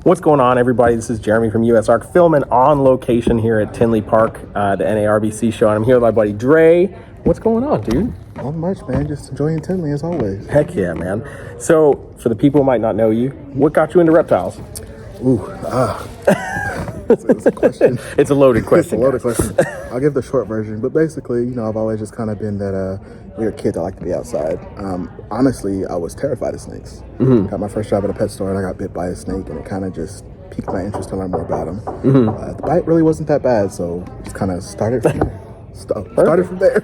What's going on, everybody? This is Jeremy from USARK, filming on location here at Tinley Park, the NARBC show, and I'm here with my buddy Dre. What's going on, dude? Not much, man. Just enjoying Tinley as always. Heck yeah, man. So, for the people who might not know you, what got you into reptiles? It's a question. It's a loaded question. It's a loaded question. I'll give the short version, but basically, I've always just kind of been that weird kid that liked to be outside. Honestly, I was terrified of snakes. Got my first job at a pet store, and I got bit by a snake, and it kind of just piqued my interest to learn more about them. The bite really wasn't that bad, so just kind of started from there. Started from there.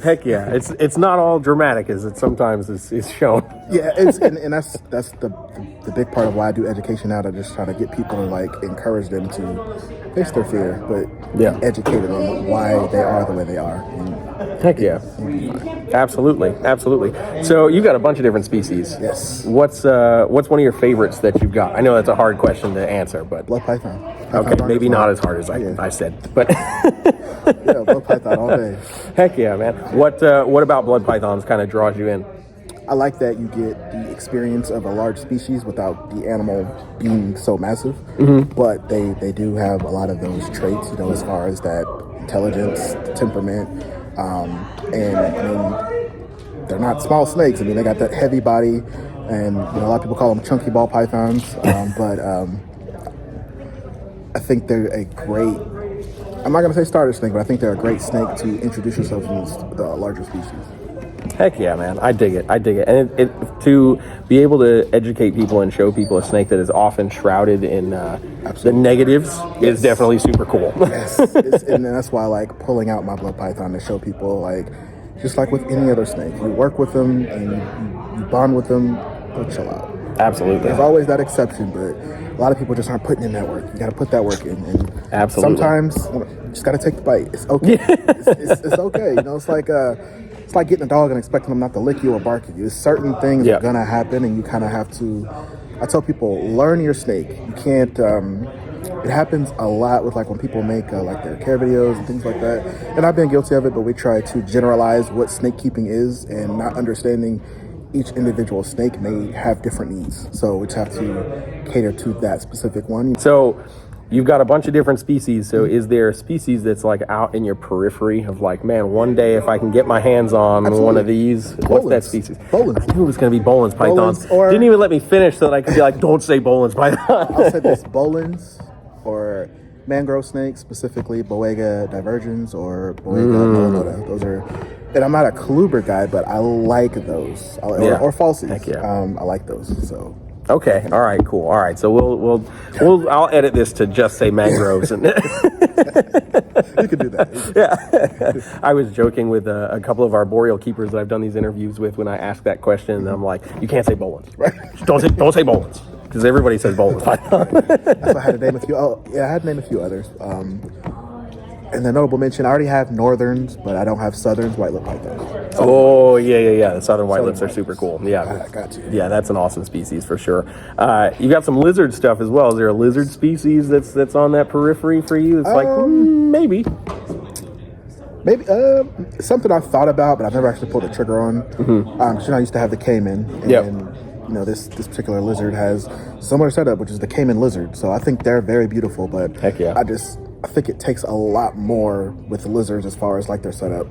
Heck yeah, it's not all dramatic as it sometimes is shown. Yeah, and that's the big part of why I do education now, to just try to get people to encourage them to face their fear, but be educated on why they are the way they are. Heck yeah, absolutely. So you got a bunch of different species. Yes. What's one of your favorites that you've got? I know that's a hard question to answer, but blood python. Okay, maybe not as hard as I said, but yeah, blood python all day. Heck yeah, man. What about blood pythons kind of draws you in? I like that you get the experience of a large species without the animal being so massive, but they do have a lot of those traits, as far as that intelligence, temperament, and I mean, they're not small snakes. I mean, they got that heavy body, and a lot of people call them chunky ball pythons, but I think they're a great, I'm not going to say starter snake, but I think they're a great snake to introduce yourself to the larger species. Heck yeah, man. I dig it. And it to be able to educate people and show people a snake that is often shrouded in the negatives is definitely super cool. Yes. And that's why I like pulling out my blood python to show people, just like with any other snake, you work with them and you bond with them, they'll chill out. Absolutely. There's always that exception, but a lot of people just aren't putting in that work. You got to put that work in. And absolutely. Sometimes you just got to take the bite. It's okay. It's okay. It's like getting a dog and expecting them not to lick you or bark at you. There's certain things that are going to happen, and you kind of have to, I tell people, learn your snake. You can't, it happens a lot with when people make their care videos and things like that. And I've been guilty of it, but we try to generalize what snake keeping is, and not understanding each individual snake may have different needs. So we just have to cater to that specific one. So you've got a bunch of different species. So is there a species that's out in your periphery of man, one day if I can get my hands on one of these, what's that species? Bolin's. I knew it was going to be Bolin's pythons. Didn't even let me finish so that I could be don't say Bolin's python. I'll say this, Bolin's or mangrove snakes, specifically Boega divergens or Boega melanota. Those are, and I'm not a Kluber guy, but I like those. Or falsies. Heck yeah. I like those, so. Okay. All right. Cool. All right. So I'll edit this to just say mangroves. And you can do that. Yeah. I was joking with a couple of our boreal keepers that I've done these interviews with when I asked that question, and I'm like, you can't say Bolin's. Right. Don't say Bolin's, because everybody says Bolin's. That's why I had to name a few. Oh, yeah, I had to name a few others. And the notable mention, I already have northerns, but I don't have southerns, white lip pythons. Oh, yeah. The southern white lips are super cool. Yeah. I got you. Yeah, that's an awesome species for sure. You got some lizard stuff as well. Is there a lizard species that's on that periphery for you? It's maybe. Maybe something I've thought about, but I've never actually pulled the trigger on. I used to have the caiman, and this particular lizard has similar setup, which is the caiman lizard. So I think they're very beautiful, but heck yeah. I think it takes a lot more with the lizards as far as their setup.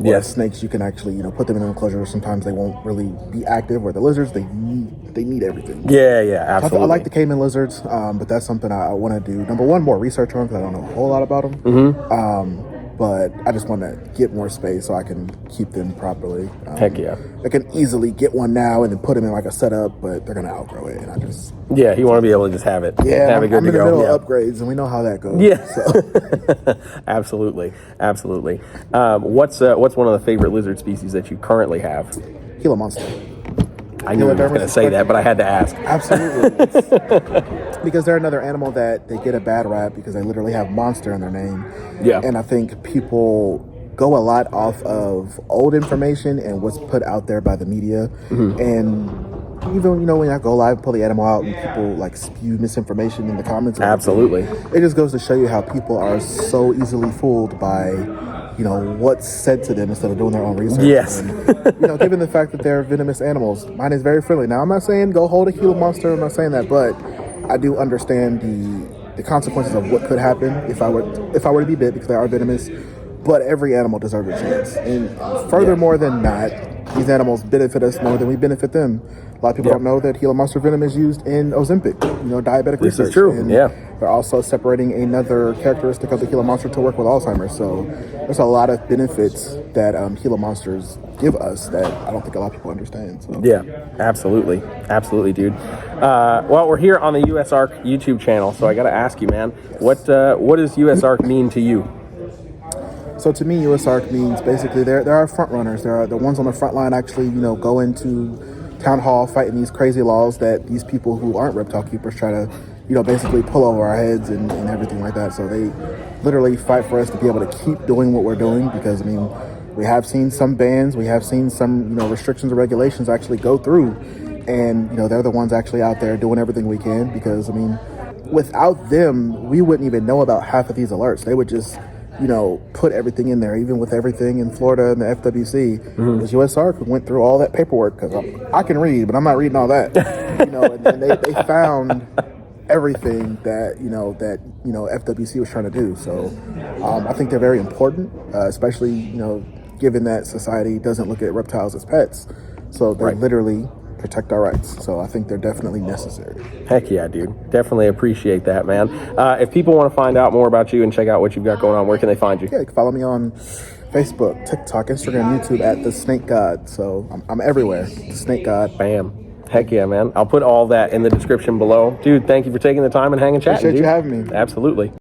Yes. Snakes, you can actually put them in an enclosure. Sometimes they won't really be active. Where the lizards, they need everything. Yeah, absolutely. I like the caiman lizards, but that's something I want to do. Number one, more research on, because I don't know a whole lot about them. But I just want to get more space so I can keep them properly. Heck yeah. I can easily get one now and then put them in a setup, but they're going to outgrow it. And you want to be able to just have it. Yeah, have it good I'm in the middle of upgrades, and we know how that goes. Yeah. So. Absolutely. What's one of the favorite lizard species that you currently have? Gila monster. I knew I was going to say that, but I had to ask. Absolutely. Because they're another animal that they get a bad rap because they literally have monster in their name. Yeah. And I think people go a lot off of old information and what's put out there by the media. And even, when I go live and pull the animal out and people spew misinformation in the comments. Absolutely. It just goes to show you how people are so easily fooled by what's said to them instead of doing their own research. Yes. And, given the fact that they're venomous animals, mine is very friendly. Now, I'm not saying go hold a Gila monster. I'm not saying that, but I do understand the consequences of what could happen if I were to be bit, because they are venomous. But every animal deserves a chance. And furthermore than not, these animals benefit us more than we benefit them. A lot of people don't know that Gila monster venom is used in Ozempic, diabetic research. This is true, and yeah. They're also separating another characteristic of the Gila monster to work with Alzheimer's. So there's a lot of benefits that Gila monsters give us that I don't think a lot of people understand. So. Yeah, absolutely. Absolutely, dude. Well, we're here on the USARK YouTube channel, so I got to ask you, man, what does USARK mean to you? So to me, USARK means basically there are front runners. There are the ones on the front line actually, go into town hall fighting these crazy laws that these people who aren't reptile keepers try to, basically pull over our heads and everything like that. So they literally fight for us to be able to keep doing what we're doing, because, we have seen some bans, we have seen some, restrictions or regulations actually go through, and, they're the ones actually out there doing everything we can, because, without them, we wouldn't even know about half of these alerts. They would just put everything in there, even with everything in Florida and the FWC. It was USARK who went through all that paperwork, because I can read, but I'm not reading all that. And they found everything that FWC was trying to do. So I think they're very important, especially given that society doesn't look at reptiles as pets. So they literally protect our rights. So I think they're definitely necessary. Heck yeah, dude. Definitely appreciate that, man. If people want to find out more about you and check out what you've got going on, where can they find you? Yeah, you can follow me on Facebook, TikTok, Instagram, YouTube at The Snake God. So I'm everywhere. The Snake God. Bam. Heck yeah, man. I'll put all that in the description below. Dude, thank you for taking the time and hanging chatting. Appreciate you having me. Absolutely.